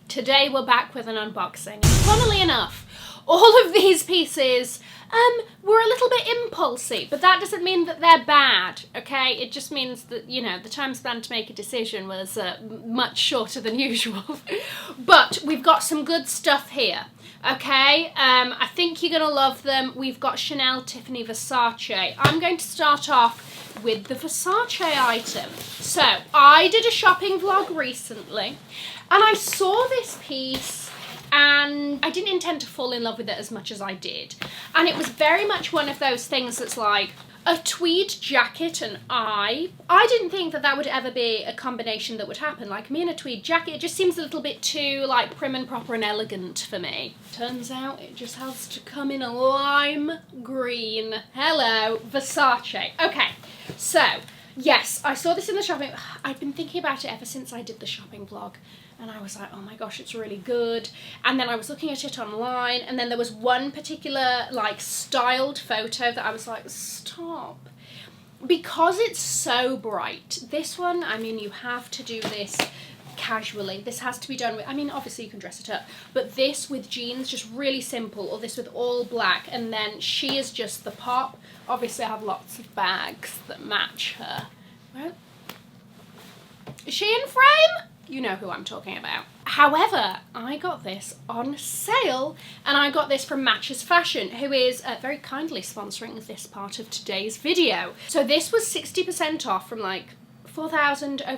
Today we're back with an unboxing. Funnily enough, all of these pieces were a little bit impulsy, but that doesn't mean that they're bad, okay? It just means that, you know, the time span to make a decision was much shorter than usual. But we've got some good stuff here, okay? I think you're gonna love them. We've got Chanel, Tiffany, Versace. I'm going to start off with the Versace item. So, I did a shopping vlog recently, and I saw this piece, and I didn't intend to fall in love with it as much as I did. And it was very much one of those things that's like a tweed jacket and I didn't think that that would ever be a combination that would happen. Like me in a tweed jacket, it just seems a little bit too like prim and proper and elegant for me. Turns out it just has to come in a lime green. Hello, Versace. Okay, so yes, I saw this in the shopping. I've been thinking about it ever since I did the shopping vlog. And I was like, oh my gosh, it's really good. And then I was looking at it online, and then there was one particular like styled photo that I was like, stop. Because it's so bright. This one, I mean, you have to do this casually. This has to be done with, I mean, obviously you can dress it up, but this with jeans, just really simple, or this with all black, and then she is just the pop. Obviously I have lots of bags that match her. Well, is she in frame? You know who I'm talking about. However, I got this on sale, and I got this from Matches Fashion, who is very kindly sponsoring this part of today's video. So this was 60% off from like over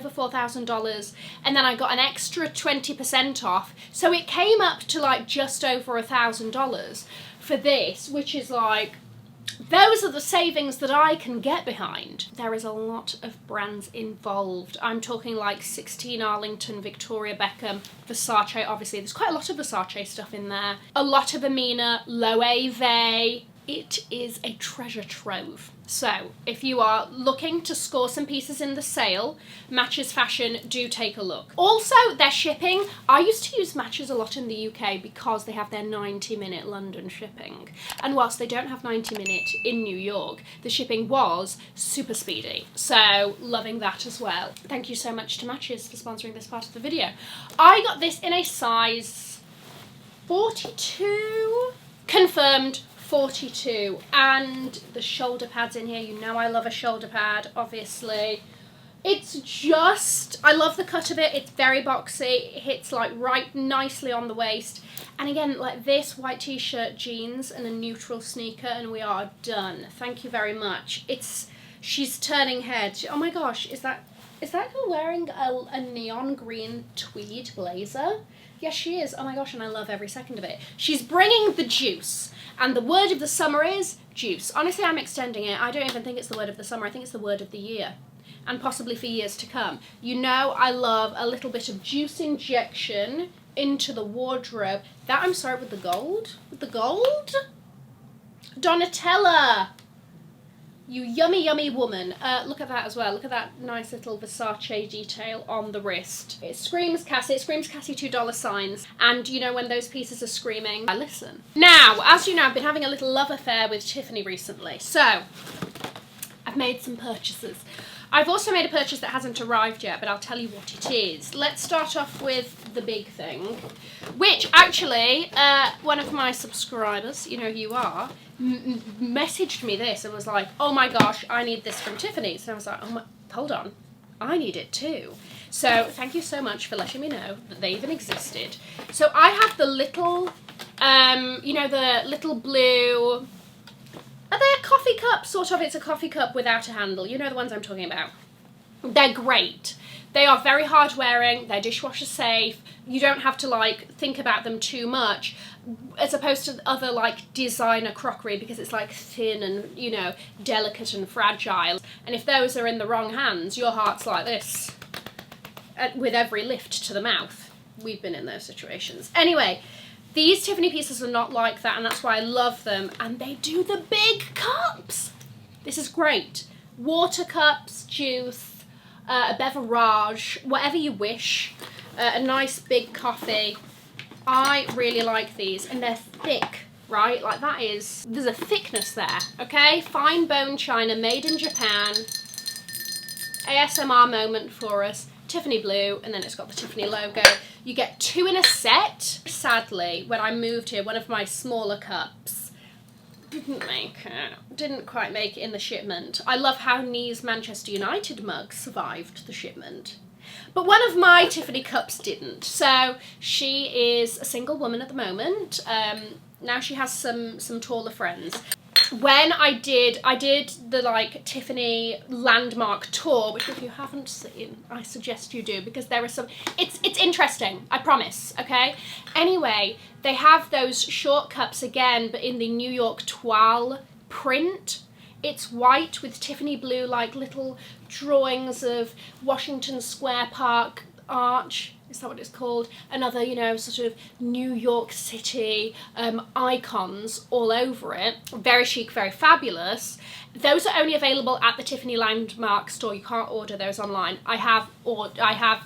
$4,000, and then I got an extra 20% off. So it came up to like just over $1,000 for this, which is like, those are the savings that I can get behind. There is a lot of brands involved. I'm talking like 16 Arlington, Victoria Beckham, Versace, obviously. There's quite a lot of Versace stuff in there. A lot of Amina, Loewe. It is a treasure trove. So if you are looking to score some pieces in the sale, Matches Fashion, do take a look. Also, their shipping. I used to use Matches a lot in the UK because they have their 90-minute London shipping. And whilst they don't have 90-minute in New York, the shipping was super speedy. So loving that as well. Thank you so much to Matches for sponsoring this part of the video. I got this in a size 42, confirmed 42, and the shoulder pads in here, you know I love a shoulder pad, obviously. It's just, I love the cut of it. It's very boxy. It hits like right nicely on the waist. And again, like this white t-shirt, jeans, and a neutral sneaker, and we are done. Thank you very much. She's turning head. Oh my gosh, is that girl wearing a neon green tweed blazer? Yes, she is. Oh my gosh, and I love every second of it. She's bringing the juice. And the word of the summer is juice. Honestly, I'm extending it. I don't even think it's the word of the summer. I think it's the word of the year. And possibly for years to come. You know I love a little bit of juice injection into the wardrobe. That, I'm sorry, with the gold? With the gold? Donatella! You yummy, yummy woman. Look at that as well. Look at that nice little Versace detail on the wrist. It screams Cassie. It screams Cassie $2 signs. And you know when those pieces are screaming, I listen. Now, as you know, I've been having a little love affair with Tiffany recently. So, I've made some purchases. I've also made a purchase that hasn't arrived yet, but I'll tell you what it is. Let's start off with the big thing, which actually, one of my subscribers, you know who you are, messaged me this and was like, oh my gosh, I need this from Tiffany's. And I was like, oh my, hold on, I need it too. So thank you so much for letting me know that they even existed. So I have the little, you know, the little blue, are they a coffee cup? Sort of, it's a coffee cup without a handle. You know the ones I'm talking about. They're great. They are very hard wearing, they're dishwasher safe, you don't have to like think about them too much, as opposed to other like designer crockery, because it's like thin and, you know, delicate and fragile. And if those are in the wrong hands, your heart's like this, with every lift to the mouth. We've been in those situations. Anyway, these Tiffany pieces are not like that, and that's why I love them. And they do the big cups. This is great. Water cups, juice, a beverage, whatever you wish, a nice big coffee. I really like these, and they're thick, right? Like that is, there's a thickness there, okay? Fine bone china, made in Japan. ASMR moment for us. Tiffany blue, and then it's got the Tiffany logo. You get 2 in a set. Sadly, when I moved here, one of my smaller cups didn't quite make it in the shipment. I love how Nee's Manchester United mug survived the shipment. But one of my Tiffany cups didn't. So she is a single woman at the moment. Now she has some taller friends. When I did the like Tiffany landmark tour, which if you haven't seen, I suggest you do, because there are some, it's interesting, I promise, okay? Anyway, they have those short cups again, but in the New York toile print. It's white with Tiffany blue, like little drawings of Washington Square Park Arch. Is that what it's called? Another, you know, sort of New York City icons all over it. Very chic, very fabulous. Those are only available at the Tiffany Landmark store. You can't order those online. I have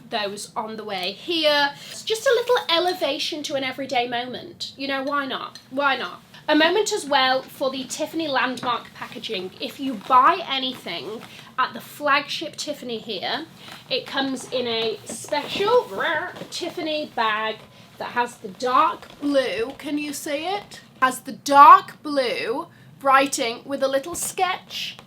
those on the way here. It's just a little elevation to an everyday moment. You know, why not? Why not? A moment as well for the Tiffany Landmark packaging. If you buy anything at the flagship Tiffany here, it comes in a special rare Tiffany bag that has the dark blue, can you see it? Has the dark blue writing with a little sketch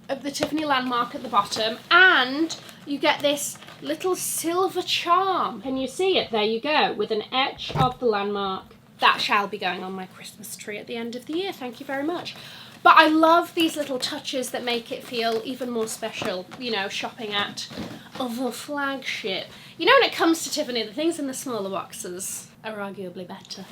of the Tiffany Landmark at the bottom, and you get this little silver charm. Can you see it? There you go, with an etch of the landmark. That shall be going on my Christmas tree at the end of the year, thank you very much. But I love these little touches that make it feel even more special, you know, shopping at the flagship. You know, when it comes to Tiffany, the things in the smaller boxes are arguably better.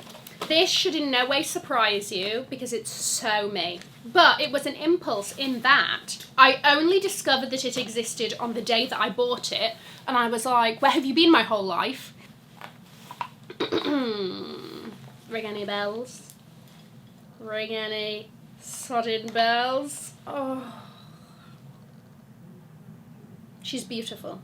This should in no way surprise you because it's so me. But it was an impulse in that I only discovered that it existed on the day that I bought it, and I was like, where have you been my whole life? Ring any bells? Ring any sodding bells? Oh. She's beautiful.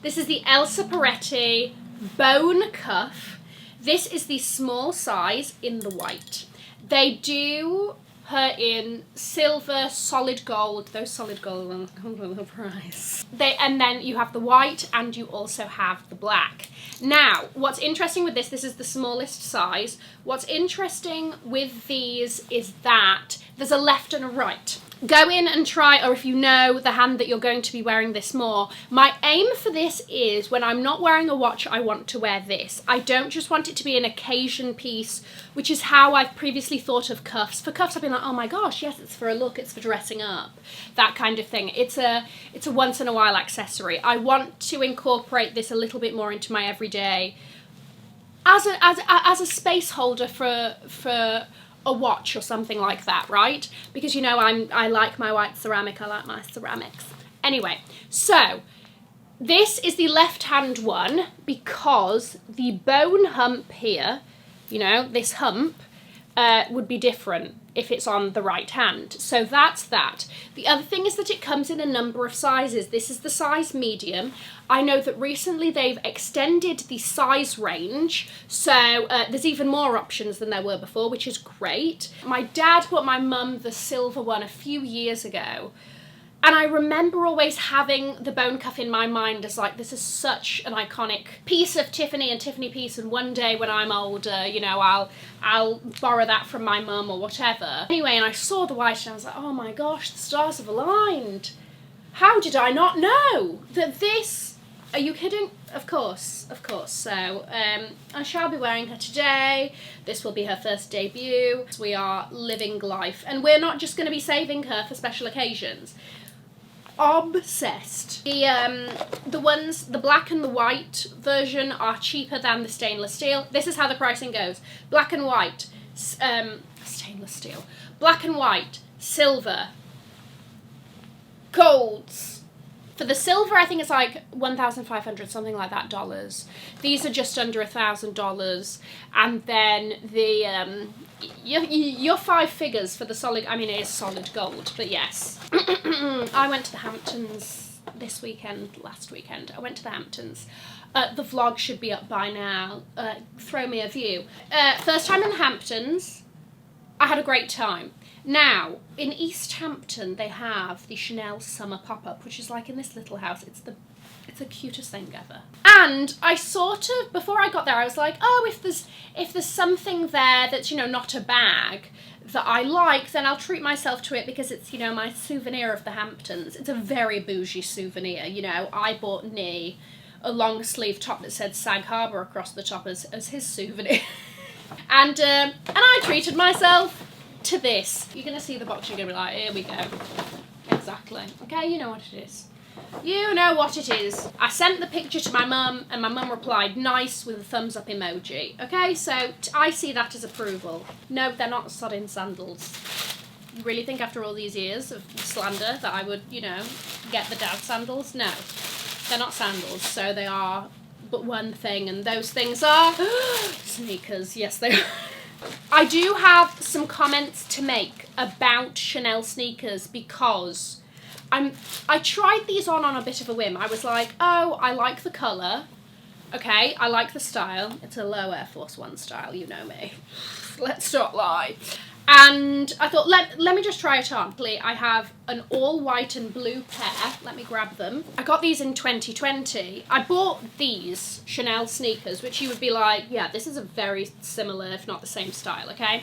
This is the Elsa Peretti bone cuff. This is the small size in the white. They do her in silver, solid gold. Those solid gold ones come with a price. And then you have the white and you also have the black. Now, what's interesting with this is the smallest size. What's interesting with these is that there's a left and a right. Go in and try, or if you know the hand that you're going to be wearing this more, my aim for this is when I'm not wearing a watch, I want to wear this. I don't just want it to be an occasion piece, which is how I've previously thought of cuffs. For cuffs, I've been like, oh my gosh, yes, it's for a look, it's for dressing up, that kind of thing. It's a once in a while accessory. I want to incorporate this a little bit more into my everyday as a space holder for a watch or something like that, right? Because, you know, I like my white ceramic, I like my ceramics. Anyway, so this is the left hand one because the bone hump here, you know, this hump would be different if it's on the right hand. So that's that. The other thing is that it comes in a number of sizes. This is the size medium. I know that recently they've extended the size range, so there's even more options than there were before, which is great. My dad bought my mum the silver one a few years ago, and I remember always having the bone cuff in my mind as like, this is such an iconic piece of Tiffany and Tiffany piece, and one day when I'm older, you know, I'll borrow that from my mum or whatever. Anyway, and I saw the white and I was like, oh my gosh, the stars have aligned. How did I not know that this... Are you kidding? Of course, of course. So, I shall be wearing her today. This will be her first debut. We are living life. And we're not just going to be saving her for special occasions. Obsessed. The ones, the black and the white version are cheaper than the stainless steel. This is how the pricing goes. Black and white, stainless steel. Black and white, silver, golds. For the silver, I think it's like $1,500, something like that, dollars. These are just under $1,000. And then the, your 5 figures for the solid, I mean, it is solid gold, but yes. I went to the Hamptons this weekend, last weekend. I went to the Hamptons. The vlog should be up by now. Throw me a view. First time in the Hamptons. I had a great time. Now, in East Hampton, they have the Chanel Summer Pop-Up, which is like in this little house. It's the cutest thing ever. And I sort of, before I got there, I was like, oh, if there's something there that's, you know, not a bag that I like, then I'll treat myself to it because it's, you know, my souvenir of the Hamptons. It's a very bougie souvenir, you know. I bought Nee a long sleeve top that said Sag Harbor across the top as his souvenir. and I treated myself to this. You're going to see the box, you're going to be like, here we go. Exactly. Okay, you know what it is. You know what it is. I sent the picture to my mum, and my mum replied nice with a thumbs up emoji. Okay, so I see that as approval. No, they're not sodden sandals. You really think after all these years of slander that I would, you know, get the dad sandals? No, they're not sandals, so they are but one thing, and those things are sneakers. Yes, they are. I do have some comments to make about Chanel sneakers because I tried these on a bit of a whim. I was like, oh, I like the colour. Okay, I like the style. It's a low Air Force One style, you know me. Let's not lie. And I thought, let me just try it on. I have an all white and blue pair. Let me grab them. I got these in 2020. I bought these Chanel sneakers, which you would be like, yeah, this is a very similar, if not the same style, okay?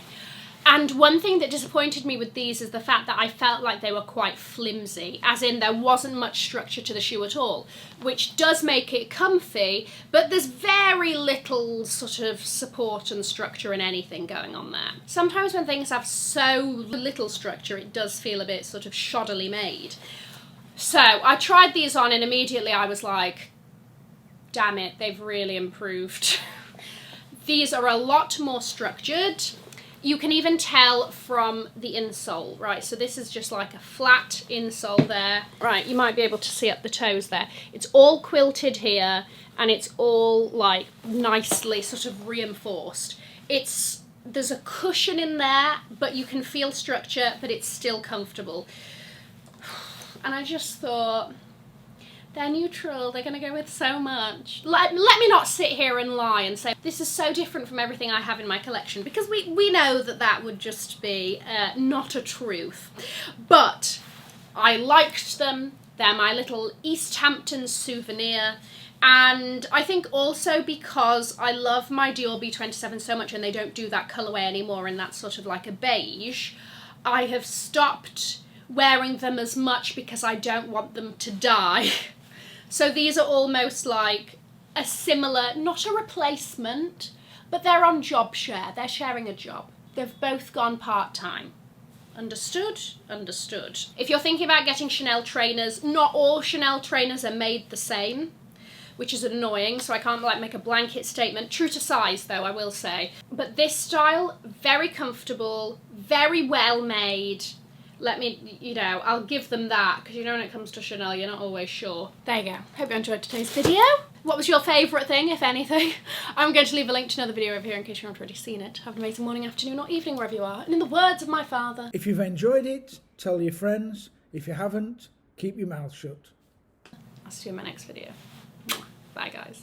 And one thing that disappointed me with these is the fact that I felt like they were quite flimsy, as in there wasn't much structure to the shoe at all, which does make it comfy, but there's very little sort of support and structure in anything going on there. Sometimes when things have so little structure, it does feel a bit sort of shoddily made. So I tried these on and immediately I was like, damn it, they've really improved. These are a lot more structured. You can even tell from the insole, right? So this is just like a flat insole there. Right, you might be able to see up the toes there. It's all quilted here and it's all like nicely sort of reinforced. There's a cushion in there, but you can feel structure, but it's still comfortable. And I just thought, they're neutral, they're going to go with so much. Let me not sit here and lie and say this is so different from everything I have in my collection, because we know that that would just be not a truth. But I liked them. They're my little East Hampton souvenir. And I think also because I love my Dior B27 so much and they don't do that colourway anymore and that's sort of like a beige, I have stopped wearing them as much because I don't want them to die. So these are almost like a similar, not a replacement, but they're on job share. They're sharing a job. They've both gone part-time. Understood? Understood. If you're thinking about getting Chanel trainers, not all Chanel trainers are made the same, which is annoying, so I can't like make a blanket statement. True to size though, I will say. But this style, very comfortable, very well made. Let me, you know, I'll give them that, because you know when it comes to Chanel, you're not always sure. There you go. Hope you enjoyed today's video. What was your favourite thing, if anything? I'm going to leave a link to another video over here in case you haven't already seen it. Have an amazing morning, afternoon or evening wherever you are. And in the words of my father, if you've enjoyed it, tell your friends. If you haven't, keep your mouth shut. I'll see you in my next video. Bye guys.